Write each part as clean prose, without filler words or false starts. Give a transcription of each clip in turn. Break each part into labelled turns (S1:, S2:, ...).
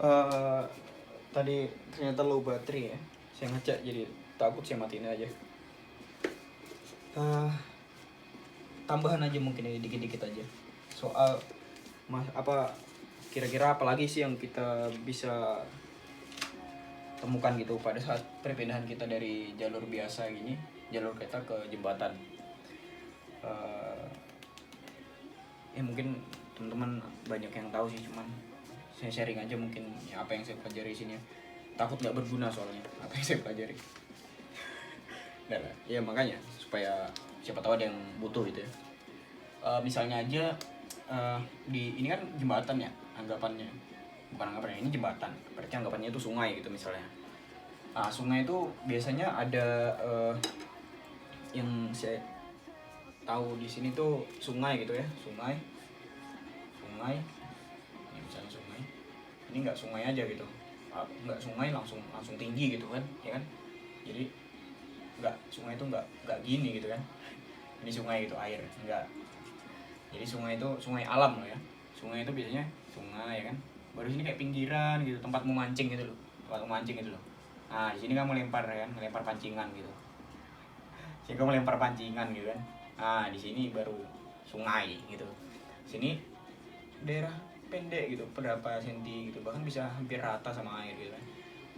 S1: Eh, Tadi ternyata low baterai ya. Saya ngecek jadi takut saya matiin aja. Tambahan aja mungkin ya, dikit-dikit aja. Soal apa kira-kira apalagi sih yang kita bisa temukan gitu pada saat perpindahan kita dari jalur biasa gini, jalur kereta ke jembatan. Ya mungkin teman-teman banyak yang tahu sih, cuman saya sharing aja mungkin ya apa yang saya pelajari sini ya. Takut nggak berguna soalnya apa yang saya pelajari. Nah, ya makanya supaya siapa tahu ada yang butuh gitu ya. Misalnya aja di ini kan jembatan ya anggapannya, bukan anggapannya, ini jembatan berarti anggapannya itu sungai gitu misalnya. Sungai itu biasanya ada yang saya tahu di sini tuh sungai gitu ya, sungai ini misalnya sungai, ini nggak sungai aja gitu, nggak sungai langsung tinggi gitu kan ya kan, jadi nggak, sungai itu nggak gini gitu kan, ini sungai gitu air enggak, jadi sungai itu sungai alam loh ya, sungai itu biasanya sungai ya kan, baru sini kayak pinggiran gitu, tempat memancing gitu loh, nah di sini kamu lempar ya kan, melempar pancingan gitu, sini kamu lempar pancingan gitu kan, nah di sini baru sungai gitu, sini daerah pendek gitu, berapa senti gitu, bahkan bisa hampir rata sama air gitu kan,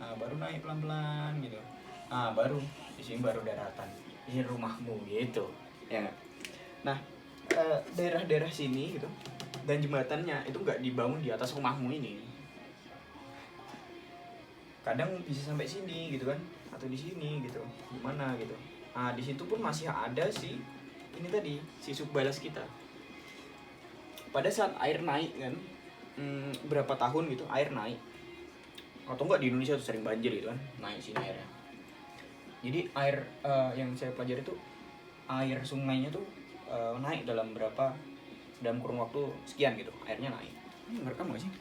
S1: nah baru naik pelan-pelan gitu, nah baru di sini baru daratan, ini rumahmu gitu ya. Nah daerah-daerah sini gitu dan jembatannya itu nggak dibangun di atas rumahmu ini, kadang bisa sampai sini gitu kan, atau di sini gitu, gimana gitu. Nah di situ pun masih ada sih ini tadi si subbalas kita. Pada saat air naik kan, berapa tahun gitu air naik, atau enggak di Indonesia tuh sering banjir gitu kan, naik sini airnya. Jadi air yang saya pelajari tuh air sungainya tuh naik dalam kurun waktu sekian gitu, airnya naik. Ini ngerekam nggak sih?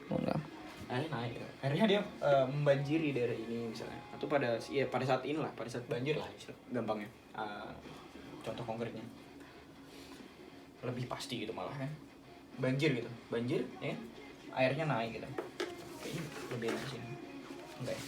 S2: Oh, enggak.
S1: Airnya naik gitu. Akhirnya dia membanjiri daerah ini misalnya, atau pada saat inilah, pada saat banjir lah gampangnya, contoh konkretnya lebih pasti gitu malah kan, banjir gitu, banjir ya, airnya naik gitu, kayaknya lebih enak sih enggak ya.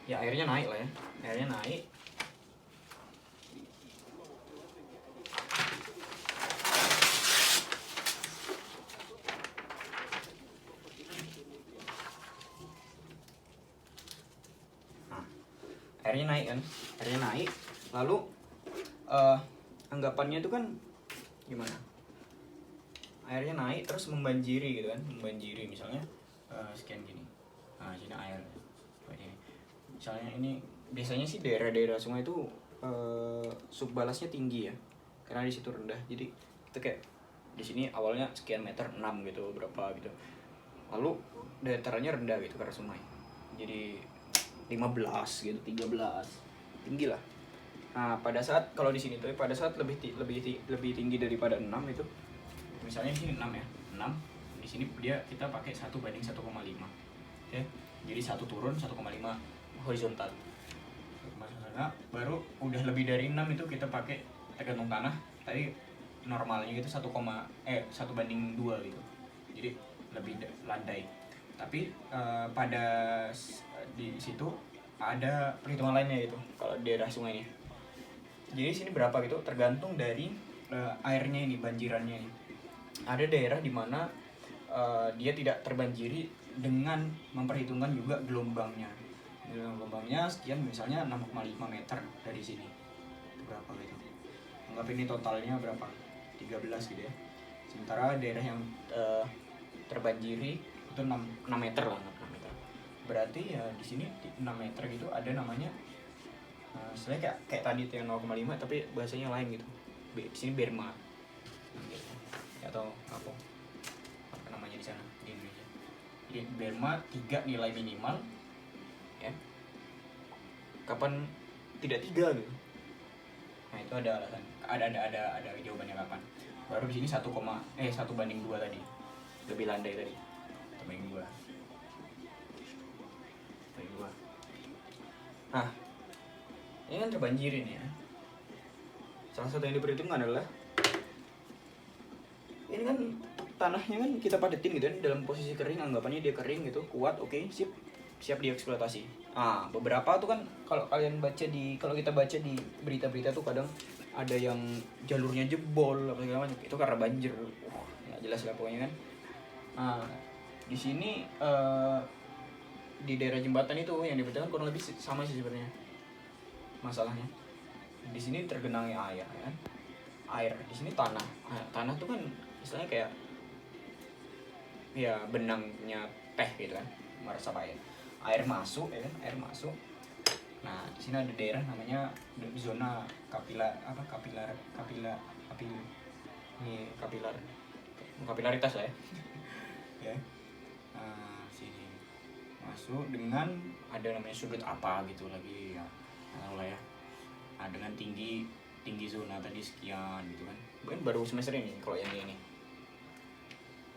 S1: Ya airnya naik lah ya, airnya naik. Nah, airnya naik kan, airnya naik, lalu anggapannya itu kan gimana, airnya naik terus membanjiri gitu kan, membanjiri misalnya sekian gini, nah sini air ini. Misalnya ini biasanya sih daerah-daerah sungai itu subbalasnya tinggi ya, karena di situ rendah, jadi kita kayak di sini awalnya sekian meter 6 gitu berapa gitu, lalu datarannya rendah gitu karena sungai, jadi 15 gitu, 13 tinggi lah. Nah pada saat kalau di sini tuh pada saat lebih tinggi daripada 6 itu, misalnya di sini 6 ya, 6 di sini kita pakai 1:1,5 ya, jadi 1 turun 1,5 horizontal. Karena baru udah lebih dari 6 itu kita pakai tergantung tanah, tadi normalnya gitu 1:2 gitu, jadi lebih landai. Tapi pada di situ ada perhitungan lainnya gitu kalau daerah sungai ini. Jadi sini berapa gitu tergantung dari airnya ini, banjirannya ini. Ada daerah di mana dia tidak terbanjiri dengan memperhitungkan juga gelombangnya. Gelombangnya sekian, misalnya 6,5 meter dari sini. Itu berapa gitu? Anggap ini totalnya berapa? 13 gitu ya. Sementara daerah yang terbanjiri itu 6 meter lah, 6 meter. Berarti ya di sini 6 meter gitu ada namanya sebenarnya kayak tadi itu yang 0,5 tapi bahasanya lain gitu. Di sini berma. Atau apa namanya di sana di Indonesia. Jadi berma 3 nilai minimal ya. Kapan tidak 3 gitu? Nah, itu ada alasan. Ada jawabannya kapan. Baru di sini 1:2 tadi. Lebih landai tadi. 1:2. Nah, ini kan terbanjirin ya. Salah satu yang diperhitungkan adalah ini kan tanahnya kan kita padetin gitu kan dalam posisi kering, anggapannya dia kering gitu, kuat, oke, siap dieksploitasi. Beberapa tuh kan kalau kita baca di berita-berita tuh kadang ada yang jalurnya jebol apa segala macam, itu karena banjir. Nggak jelas lah pokoknya kan. Di sini di daerah jembatan itu yang diberitakan kurang lebih sama sih sebenarnya masalahnya. Di sini tergenangi air ya kan. Air di sini tanah. Tanah tuh kan istilahnya kayak ya benangnya teh gitu kan, meresap air. Air masuk ya kan, air masuk. Nah, di sini ada daerah namanya zona kapilaritas lah ya. Ya. Nah, sini masuk dengan ada namanya sudut apa gitu lagi ya. Tahu lah ya. Nah, dengan tinggi zona tadi sekian gitu kan. Bukan baru semester ini kalau yang ini.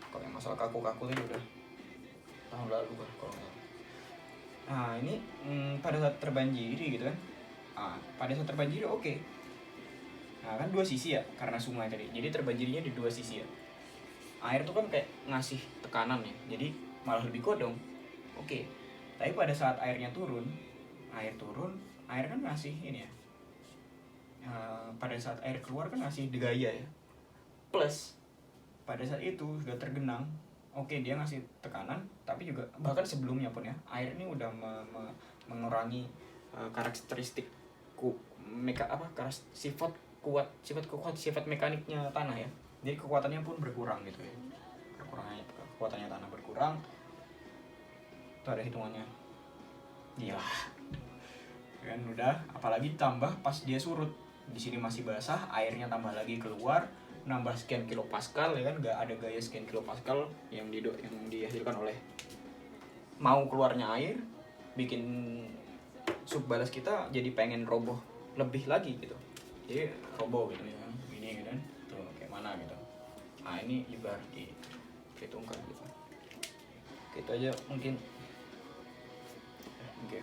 S1: Kalau yang masalah kaku-kaku itu udah tahun lalu kan kalau nggak salah. Nah ini pada saat terbanjiri gitu kan. Pada saat terbanjiri oke. Nah kan dua sisi ya karena sungai tadi. Jadi terbanjirinya di dua sisi ya. Air tuh kan kayak ngasih tekanan ya. Jadi malah lebih kuat dong. Oke. Tapi pada saat air turun, air kan ngasih ini ya. Pada saat air keluar kan ngasih degaya ya. Plus pada saat itu sudah tergenang, oke dia ngasih tekanan, tapi juga bahkan sebelumnya pun ya air ini udah mengurangi karakteristik sifat mekaniknya tanah ya. Jadi kekuatannya pun berkurang gitu ya. Kekuatannya tanah berkurang. Itu ada hitungannya. Gila. Kan udah, apalagi tambah pas dia surut. Di sini masih basah, airnya tambah lagi keluar, nambah sekian kilopascal ya kan, nggak ada gaya sekian kilopascal yang dihasilkan oleh mau keluarnya air, bikin sub balas kita jadi pengen roboh lebih lagi gitu. Jadi roboh gitu ya kan, gini gitu kan, tuh kayak mana gitu. Nah ini juga harus diperhitungkan gitu. Kita aja mungkin. Oke.